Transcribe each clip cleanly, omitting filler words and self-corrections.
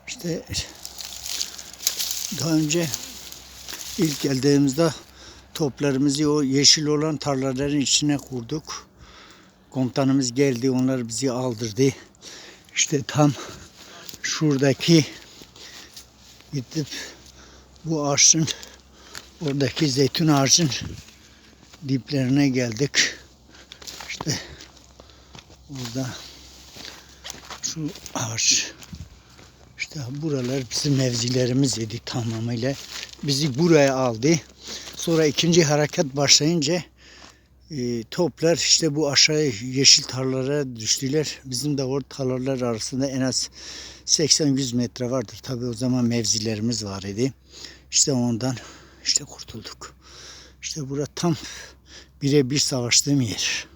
İşte daha önce ilk geldiğimizde toplarımızı o yeşil olan tarlaların içine kurduk. Komutanımız geldi, onlar bizi aldırdı. İşte tam şuradaki gidip bu ağaçın, oradaki zeytin ağacın diplerine geldik. İşte orada şu ağaç. İşte buralar bizim mevzilerimiz idi tamamıyla. Bizi buraya aldı. Sonra ikinci hareket başlayınca toplar işte bu aşağı yeşil tarlalara düştüler. Bizim de orada tarlalar arasında en az 80-100 metre vardır. Tabii o zaman mevzilerimiz var idi. İşte ondan işte kurtulduk. İşte burada tam birebir savaştığım yer.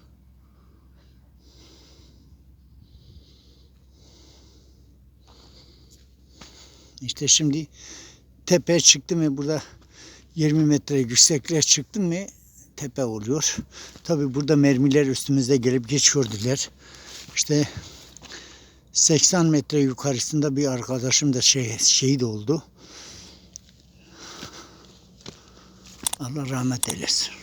İşte şimdi tepeye çıktım mı, burada 20 metre yüksekliğe çıktım mı tepe oluyor. Tabi burada mermiler üstümüzde gelip geçiyordular. İşte 80 metre yukarısında bir arkadaşım da şehit oldu. Allah rahmet eylesin.